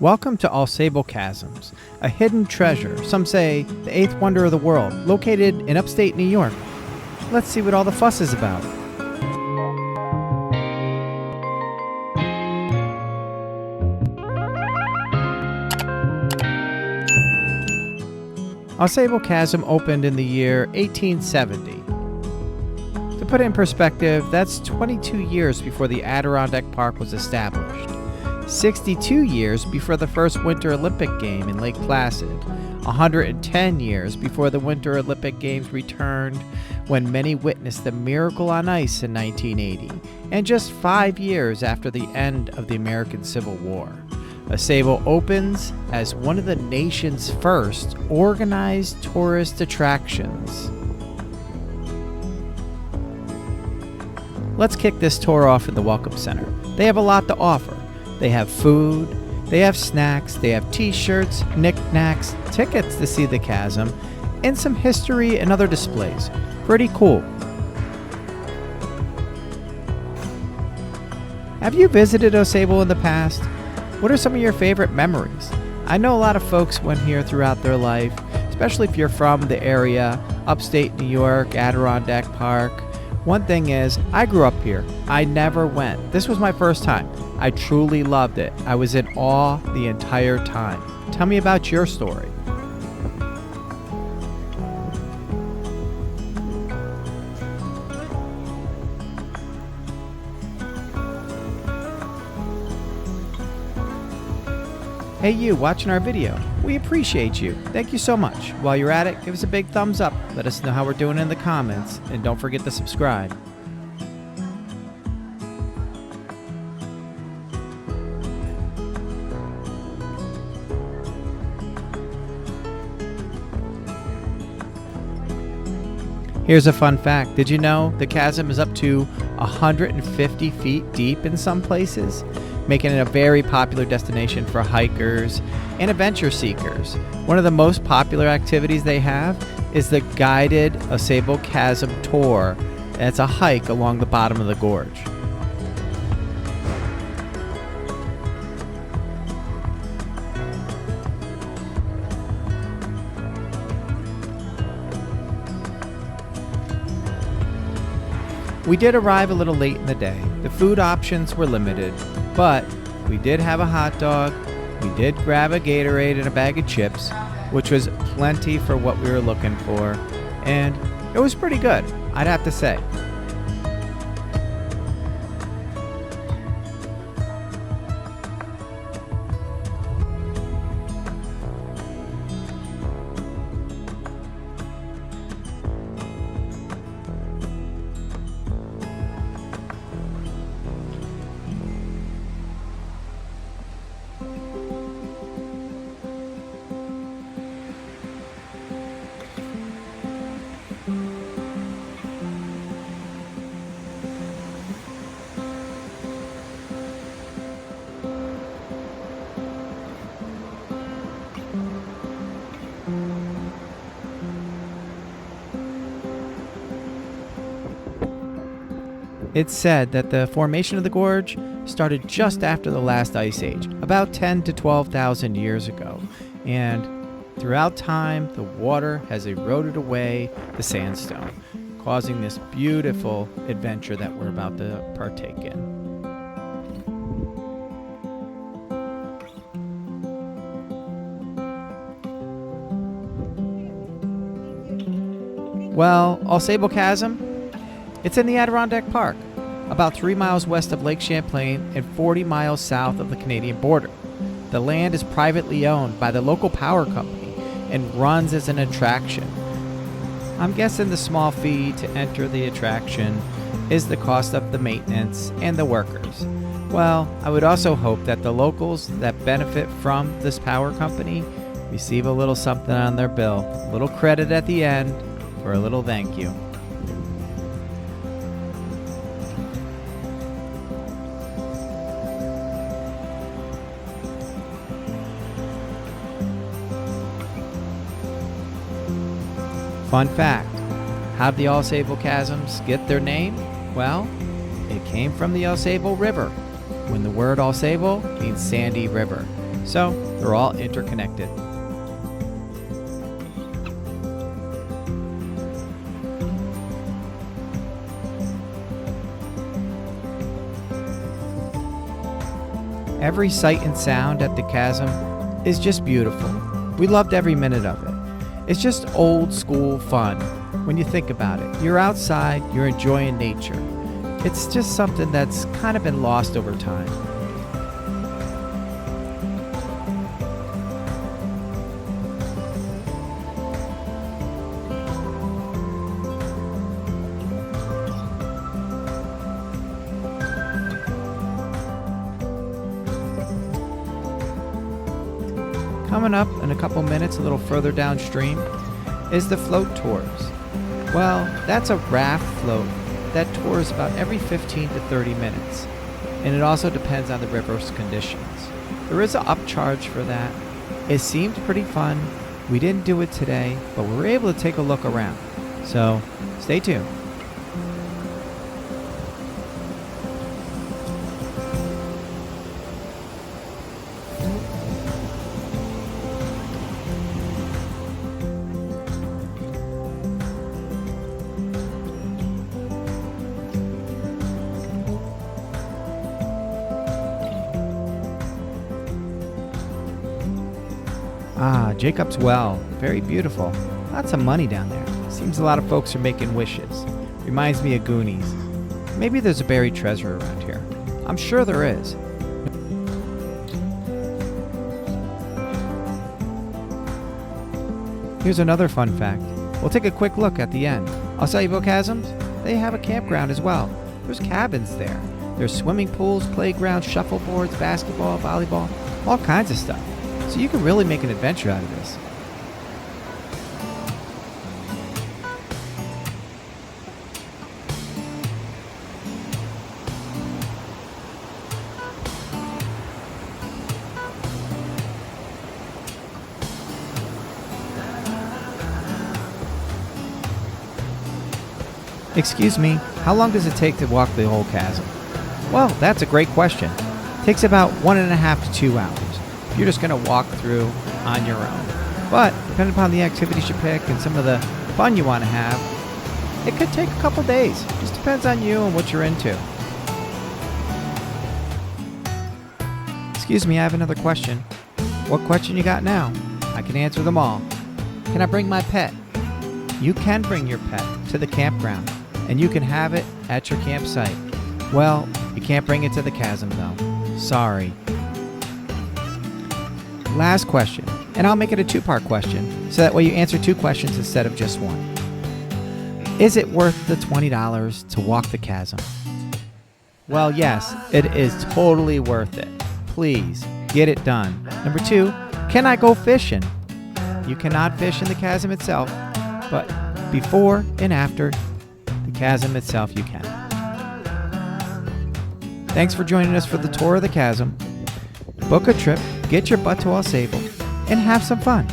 Welcome to Ausable Chasms, a hidden treasure, some say the eighth wonder of the world, located in upstate New York. Let's see what all the fuss is about. Ausable Chasm opened in the year 1870. To put it in perspective, that's 22 years before the Adirondack Park was established. 62 years before the first Winter Olympic game in Lake Placid, 110 years before the Winter Olympic Games returned when many witnessed the miracle on ice in 1980, and just 5 years after the end of the American Civil War. Ausable opens as one of the nation's first organized tourist attractions. Let's kick this tour off in the Welcome Center. They have a lot to offer. They have food, they have snacks, they have t-shirts, knickknacks, tickets to see the chasm, and some history and other displays. Pretty cool. Have you visited Ausable in the past? What are some of your favorite memories? I know a lot of folks went here throughout their life, especially if you're from the area, upstate New York, Adirondack Park. One thing is, I grew up here. I never went. This was my first time. I truly loved it. I was in awe the entire time. Tell me about your story. Hey you, watching our video. We appreciate you. Thank you so much. While you're at it, give us a big thumbs up. Let us know how we're doing in the comments. And don't forget to subscribe. Here's a fun fact. Did you know the chasm is up to 150 feet deep in some places, making it a very popular destination for hikers and adventure seekers. One of the most popular activities they have is the guided Ausable Chasm tour. It's a hike along the bottom of the gorge. We did arrive a little late in the day. The food options were limited, but we did have a hot dog, we did grab a Gatorade and a bag of chips, which was plenty for what we were looking for, and it was pretty good, I'd have to say. It's said that the formation of the gorge started just after the last ice age, about 10 to 12,000 years ago, and throughout time the water has eroded away the sandstone, causing this beautiful adventure that we're about to partake in. Well, Ausable Chasm, it's in the Adirondack Park, about 3 miles west of Lake Champlain and 40 miles south of the Canadian border. The land is privately owned by the local power company and runs as an attraction. I'm guessing the small fee to enter the attraction is the cost of the maintenance and the workers. Well, I would also hope that the locals that benefit from this power company receive a little something on their bill, a little credit at the end for a little thank you. Fun fact, how did the Ausable Chasms get their name? Well, it came from the Ausable River, when the word Ausable means sandy river. So they're all interconnected. Every sight and sound at the chasm is just beautiful. We loved every minute of it. It's just old school fun when you think about it. You're outside, you're enjoying nature. It's just something that's kind of been lost over time. Coming up in a couple minutes, a little further downstream, is the float tours. Well, that's a raft float that tours about every 15 to 30 minutes, and it also depends on the river's conditions. There is an upcharge for that. It seemed pretty fun. We didn't do it today, but we were able to take a look around. So, stay tuned. Jacob's Well, very beautiful. Lots of money down there. Seems a lot of folks are making wishes. Reminds me of Goonies. Maybe there's a buried treasure around here. I'm sure there is. Here's another fun fact. We'll take a quick look at the end. Ausable Chasm, they have a campground as well. There's cabins there. There's swimming pools, playgrounds, shuffleboards, basketball, volleyball, all kinds of stuff. So you can really make an adventure out of this. Excuse me, how long does it take to walk the whole chasm? Well, that's a great question. It takes about 1.5 to 2 hours. You're just going to walk through on your own. But depending upon the activities you pick and some of the fun you want to have, it could take a couple days. Just depends on you and what you're into. Excuse me, I have another question. What question you got now? I can answer them all. Can I bring my pet? You can bring your pet to the campground, and you can have it at your campsite. Well, you can't bring it to the chasm though. Sorry. Last question, and I'll make it a 2-part question, so that way you answer 2 questions instead of just one. Is it worth the $20 to walk the chasm? Well, yes, it is totally worth it. Please, get it done. Number 2, can I go fishing? You cannot fish in the chasm itself, but before and after the chasm itself you can. Thanks for joining us for the tour of the chasm. Book a trip, get your butt to Ausable, and have some fun.